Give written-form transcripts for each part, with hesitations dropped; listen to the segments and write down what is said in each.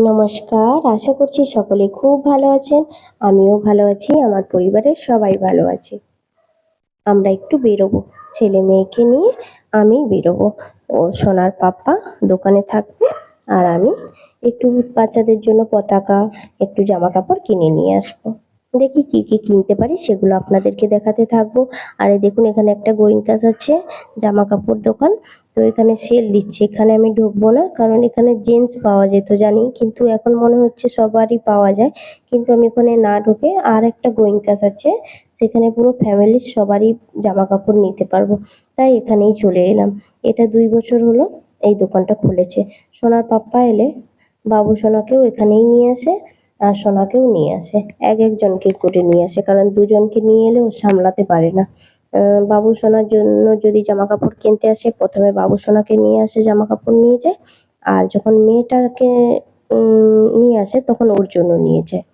নমস্কার, আশা করছি সকলে খুব ভালো আছেন। আমিও ভালো আছি, আমার পরিবারের সবাই ভালো আছে। আমরা একটু বেরোবো, ছেলে মেয়েকে নিয়ে আমি বেরোবো। ও সোনার পাপ্পা দোকানে থাকবে, আর আমি একটু বাচ্চাদের জন্য পতাকা, একটু জামা কাপড় কিনে নিয়ে আসবো। দেখি কি কি কিনতে পারি, সেগুলো আপনাদেরকে দেখাতে থাকবো। আর এই দেখুন, এখানে একটা গোয়িংকাস আছে, জামা কাপড় দোকান। তো এখানে সেল দিচ্ছে, এখানে আমি ঢুকবো না, কারণ এখানে জেন্টস পাওয়া যেত জানি, কিন্তু এখন মনে হচ্ছে সবারই পাওয়া যায়। কিন্তু আমি ওখানে না ঢুকে আর একটা গোয়িংকাস আছে, সেখানে পুরো ফ্যামিলির সবারই জামা কাপড় নিতে পারবো। তাই এখানেই চলে এলাম। এটা 2 বছর হলো এই দোকানটা খুলেছে। সোনার পাপ্পা এলে বাবু সোনাকেও এখানেই নিয়ে আসে, আর সোনাকেও নিয়ে আসে। একজনকে করে নিয়ে আসে, কারণ দুজনকে নিয়ে এলে ও সামলাতে পারে না। বাবু সোনার জন্য যদি জামা কাপড় কিনতে আসে, প্রথমে বাবু সোনাকে নিয়ে আসে, জামা কাপড় নিয়ে যায়। আর যখন মেয়েটাকে নিয়ে আসে, তখন ওর জন্য নিয়ে যায়।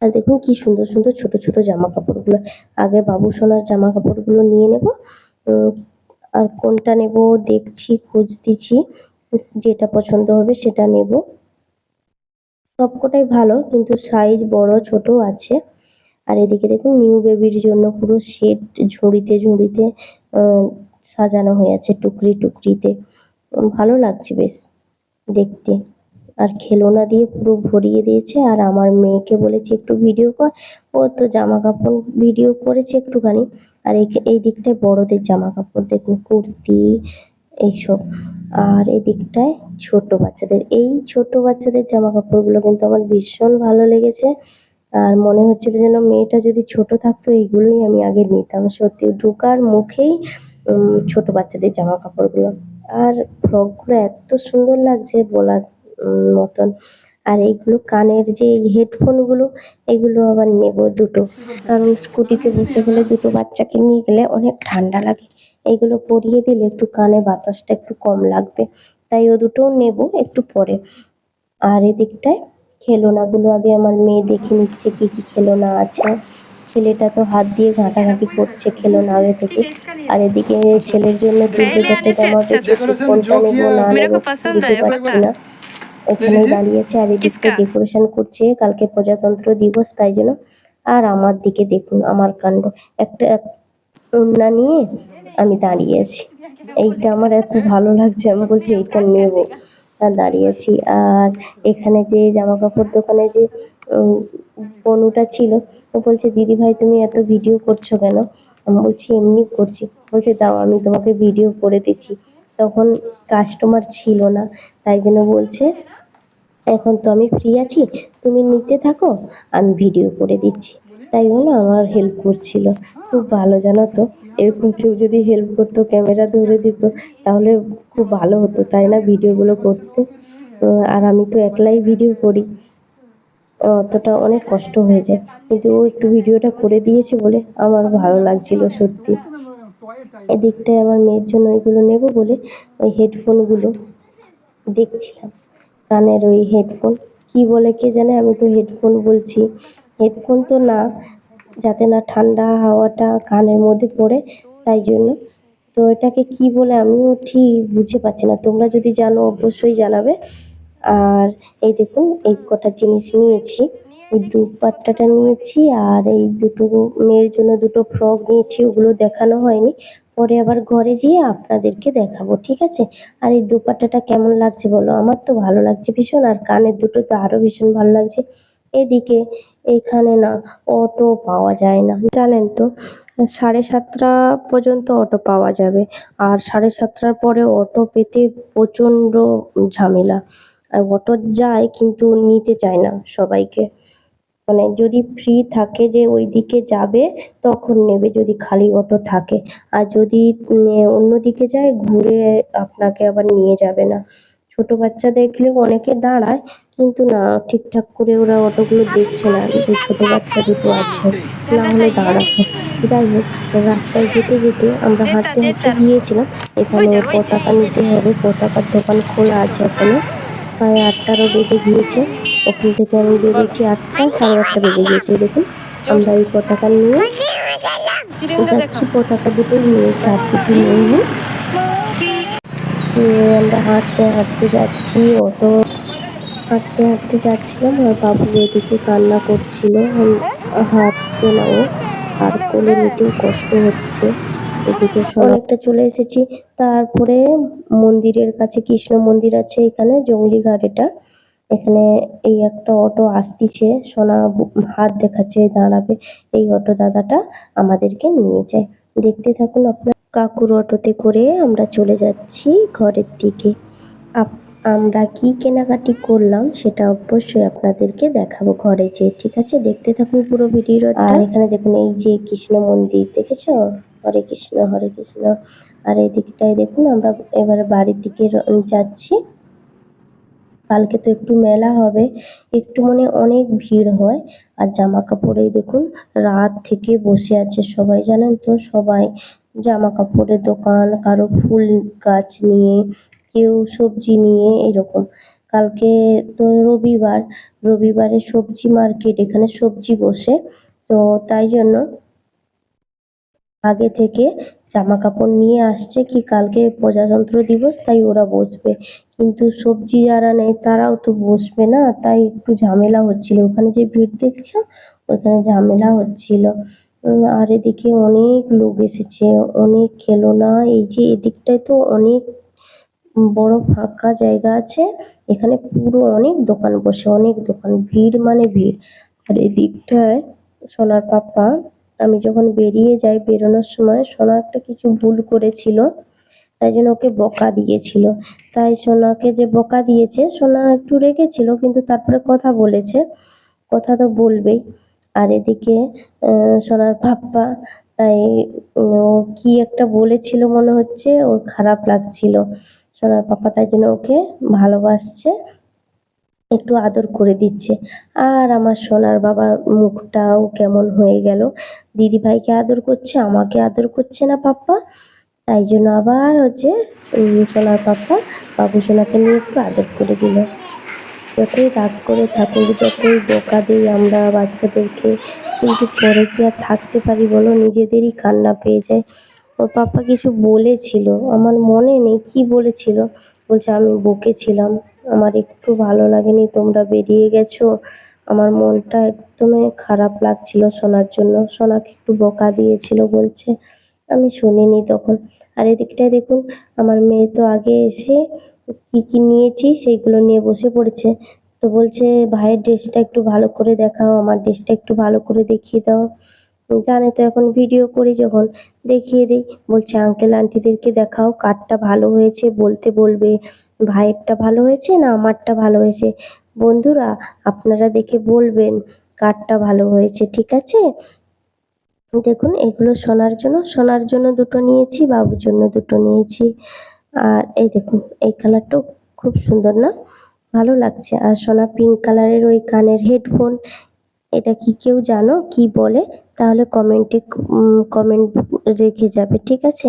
আর দেখুন কি সুন্দর সুন্দর ছোট ছোট জামা কাপড়গুলো। আগে বাবু সোনার জামা কাপড়গুলো নিয়ে নেব। আর কোনটা নেব দেখছি, খুঁজতেছি, যেটা পছন্দ হবে সেটা নেব। সবকটাই ভালো, কিন্তু সাইজ বড় ছোট আছে। আর এদিকে দেখুন, নিউ বেবির জন্য পুরো সেট ঝুড়িতে ঝুড়িতে সাজানো হয়ে আছে, টুকরি টুকরিতে। ভালো লাগছে বেশ দেখতে। আর খেলনা দিয়ে পুরো ভরিয়ে দিয়েছে। আর আমার মেয়েকে বলেছি একটু ভিডিও কর, ও তো জামা কাপড় ভিডিও করেছে একটুখানি। আর এই দিকটায় বড়দের জামা কাপড় দেখুন, কুর্তি এইসব। আর এই দিকটায় ছোট বাচ্চাদের, এই ছোট বাচ্চাদের জামা কাপড়গুলো কিন্তু আমার ভীষণ ভালো লেগেছে। আর মনে হচ্ছিল যেন মেয়েটা যদি ছোট থাকতো, এইগুলোই আমি আগে নিতাম। সত্যি ঢোকার মুখেই ছোট বাচ্চাদের জামা কাপড়গুলো। আর ফ্রকগুলো এত সুন্দর লাগছে বলার মতন। আর এইগুলো কানের যে এই হেডফোনগুলো, এগুলো আবার নেব দুটো, কারণ স্কুটিতে বসে গেলে দুটো বাচ্চাকে নিয়ে গেলে অনেক ঠান্ডা লাগে। এইগুলো পরিয়ে দিলে একটু কানে বাতাসটা একটু কম লাগবে, তাই ও দুটোও নেব একটু পরে। আর এদিকটায় খেলনাগুলো আগে আমার মেয়ে দেখে নিচ্ছে কি কি খেলনা আছে। ছেলেটা তো হাত দিয়ে ঘাঁটাঘাঁটি করছে খেলনা আগে থেকে। আর এদিকে ছেলের জন্য 3টে 4টে জামা দেখেছি, কোনটা নেবো না নেবো বুঝে পাচ্ছি না। ওখানেই দাঁড়িয়ে আছে। আর এদিকটা ডেকোরেশন করছে, কালকে প্রজাতন্ত্র দিবস, তাই জন্য। আর আমার দিকে দেখুন আমার কাণ্ড, একটা ওড়না নিয়ে আমি দাঁড়িয়ে আছি। এইটা আমার এত ভালো লাগছে, আমি বলছি এইটা নেবো, আর দাঁড়িয়ে আছি। আর এখানে যে জামা কাপড় দোকানে যে বনুটা ছিল, ও বলছে দিদি ভাই তুমি এত ভিডিও করছো কেন? আমি বলছি এমনি করছি। বলছে দাও আমি তোমাকে ভিডিও করে দিচ্ছি। তখন কাস্টমার ছিল না, তাই জন্য বলছে এখন তো আমি ফ্রি আছি, তুমি নিতে থাকো, আমি ভিডিও করে দিচ্ছি। তাই জন্য আমার হেল্প করছিল। খুব ভালো জানো তো, এরকম কেউ যদি হেল্প করতো, ক্যামেরা ধরে দিত, তাহলে খুব ভালো হতো, তাই না, ভিডিওগুলো করতে। আর আমি তো একলাই ভিডিও করি, অতটা অনেক কষ্ট হয়ে যায়, কিন্তু ও একটু ভিডিওটা করে দিয়েছে বলে আমার ভালো লাগছিল সত্যি। এদিকটায় আমার মেয়ের জন্য এগুলো নেব বলে ওই হেডফোনগুলো দেখছিলাম। কানের ওই হেডফোন, কি বলে কে জানে, আমি তো হেডফোন বলছি। হেডফোন তো না, যাতে না ঠান্ডা হাওয়াটা কানের মধ্যে পড়ে, তাই জন্য। তো এটাকে কি বলে আমিও ঠিক বুঝতে পারছি না, তোমরা যদি জানো অবশ্যই জানাবে। আর এই দেখুন, এই কটা জিনিস নিয়েছি। এই দুপাট্টাটা নিয়েছি, আর এই দুটো মেয়ের জন্য দুটো ফ্রক নিয়েছি, ওগুলো দেখানো হয়নি, পরে আবার ঘরে যেয়ে আপনাদেরকে দেখাবো, ঠিক আছে। আর এই দুপাট্টাটা কেমন লাগছে বলো? আমার তো ভালো লাগছে ভীষণ, আর কানের দুটো তো আরো ভীষণ ভালো লাগছে। এদিকে এইখানে না অটো পাওয়া যায় না, জানেন তো। 7:30 পর্যন্ত অটো পাওয়া যাবে, আর 7:30টার পরে অটো পেতে প্রচণ্ড ঝামেলা। আর অটো যায় কিন্তু নিতে চায় না সবাইকে, মানে যদি ফ্রি থাকে যে ওই দিকে যাবে তখন নেবে, যদি খালি অটো থাকে। আর যদি অন্যদিকে যায়, ঘুরে আপনাকে আবার নিয়ে যাবে না। ছোট বাচ্চা দেখলেও অনেকে দাঁড়ায়, কিন্তু না, ঠিকঠাক করে ওরা অটোগুলো দেখছে না যে ছোট বাচ্চা দুটো আছে, না হলে দাঁড়াতো। যাই হোক, রাস্তায় যেতে যেতে আমরা হাঁটতে হাঁটতে গিয়েছিলাম। এখানে পতাকা নিতে হবে, পতাকার দোকান খোলা আছে এখনো, প্রায় 8টারও বেজে গিয়েছে। ওখান থেকে আমি বেরিয়েছি 8টা, 8:30 বেজে গিয়েছে। দেখুন আমরা এই পতাকা নিয়ে যাচ্ছি, পতাকা দুটোই নিয়েছি, আর কিছু নেই। আমরা হাঁটতে হাঁটতে যাচ্ছি। অটো হাঁটতে হাঁটতে যাচ্ছিলাম আর বাবু এদিকে কান্না করছিল। হাঁটবে না ও, আর কোলে নিতেও কষ্ট হচ্ছে। এদিকে অনেকটা চলে এসেছি। তারপরে মন্দিরের কাছে, কৃষ্ণ মন্দির আছে এখানে, জঙ্গলিঘাট এটা। এখানে এই একটা অটো আসতিছে, সোনা হাত দেখাচ্ছে দাঁড়াবে। এই অটো দাদাটা আমাদেরকে নিয়ে যায়। দেখতে থাকুন আপনার। কাকুর অটোতে করে আমরা চলে যাচ্ছি ঘরের দিকে। আমরা কি কেনাকাটি করলাম সেটা অবশ্যই আপনাদেরকে দেখাবো ঘরে যেয়ে, ঠিক আছে? দেখতে থাকুন পুরো ভিডিওটা। আর এখানে দেখুন এই যে কৃষ্ণ মন্দির, দেখেছো? হরে কৃষ্ণ হরে কৃষ্ণ। আর এই দিকটায় দেখুন আমরা এবারে বাড়ির দিকে যাচ্ছি। কালকে তো একটু মেলা হবে, একটু মানে অনেক ভিড় হয়। আর জামা কাপড়েই দেখুন রাত থেকে বসে আছে সবাই, জানেন তো? সবাই জামা কাপড়ের দোকান, কারো ফুল গাছ নিয়ে, কেউ সবজি নিয়ে, এরকম। কালকে তো রবিবার, রবিবারে সবজি মার্কেট, এখানে সবজি বসে। তো তাই জন্য আগে থেকে জামা কাপড় নিয়ে আসছে, কি কালকে প্রজাতন্ত্র দিবস, তাই ওরা বসবে। কিন্তু সবজি যারা নেয় তারাও তো বসবে না, তাই একটু ঝামেলা হচ্ছিল। ওখানে যে ভিড় দেখছো, ওখানে ঝামেলা হচ্ছিল। আর এদিকে অনেক লোক এসেছে, অনেক খেলনা। এই যে এদিকটায় তো অনেক বড় ফাঁকা জায়গা আছে, এখানে পুরো অনেক দোকান বসে, অনেক দোকান, ভিড় মানে ভিড়। আর এদিকটায় সোনার পাপা, আমি যখন বেরিয়ে যাই, বেরোনোর সময় সোনা একটা কিছু ভুল করেছিল, তাই জন্য ওকে বকা দিয়েছিল। তাই সোনাকে যে বকা দিয়েছে, সোনা একটু রেগেছিল, কিন্তু তারপরে কথা বলেছে, কথা তো বলবেই। আর এদিকে সোনার পাপ্পা, তাই ও কি একটা বলেছিল মনে হচ্ছে, ওর খারাপ লাগছিল। সোনার পাপা তাই জন্য ওকে ভালোবাসছে, একটু আদর করে দিচ্ছে। আর আমার সোনার বাবার মুখটাও কেমন হয়ে গেল, দিদি ভাইকে আদর করছে, আমাকে আদর করছে না পাপ্পা। তাই জন্য আবার হচ্ছে সোনার পাপ্পা বাবু সোনাকে নিয়ে একটু আদর করে দিল। যতই রাগ করে থাকুক, যতই বকা দিই আমরা বাচ্চাদেরকে, কিন্তু পরে কি আর থাকতে পারি বলো? নিজেদেরই কান্না পেয়ে যায়। ওর পাপা কিছু বলেছিল, আমার মনে নেই কি বলেছিল। বলছে আমি বকেছিলাম, আমার একটু ভালো লাগেনি, তোমরা বেরিয়ে গেছো, আমার মনটা একদমই খারাপ লাগছিল সোনার জন্য, সোনাকে একটু বকা দিয়েছিল বলছে। আমি শুনিনি তখন। আর এদিকটায় দেখুন আমার মেয়ে তো আগে এসে কি কি নিয়েছি সেইগুলো নিয়ে বসে পড়েছে। তো বলছে ভাইয়ের ড্রেসটা একটু ভালো করে দেখাও, আমার ড্রেসটা একটু ভালো করে দেখিয়ে দাও। জানে তো এখন ভিডিও করি যখন, দেখিয়ে দিই। বলছে আঙ্কেল আন্টিদেরকে দেখাও, কারটা ভালো হয়েছে বলতে বলবে, ভাইয়েরটা ভালো হয়েছে না আমারটা ভালো হয়েছে। বন্ধুরা আপনারা দেখে বলবেন কারটা ভালো হয়েছে, ঠিক আছে? দেখুন এগুলো সোনার জন্য দুটো নিয়েছি, বাবুর জন্য দুটো নিয়েছি। আর এই দেখুন এই কালারটাও খুব সুন্দর না? ভালো লাগছে। আর সোনা পিঙ্ক কালারের ওই কানের হেডফোন, এটা কি কেউ জানো কি বলে? তাহলে কমেন্টে কমেন্ট রেখে যাবে, ঠিক আছে?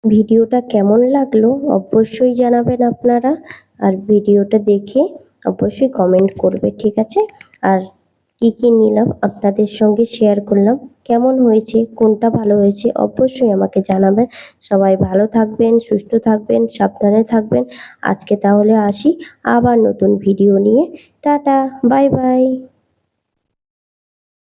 ভিডিওটা কেমন লাগলো অবশ্যই জানাবেন আপনারা। আর ভিডিওটা দেখে অবশ্যই কমেন্ট করবে, ঠিক আছে? আর কি কি নিলাম আপনাদের সঙ্গে শেয়ার করলাম, কেমন হয়েছে, কোনটা ভালো হয়েছে অবশ্যই আমাকে জানাবেন। সবাই ভালো থাকবেন, সুস্থ থাকবেন, সাবধানে থাকবেন। আজকে তাহলে আসি আবার নতুন ভিডিও নিয়ে। Tata, bye bye.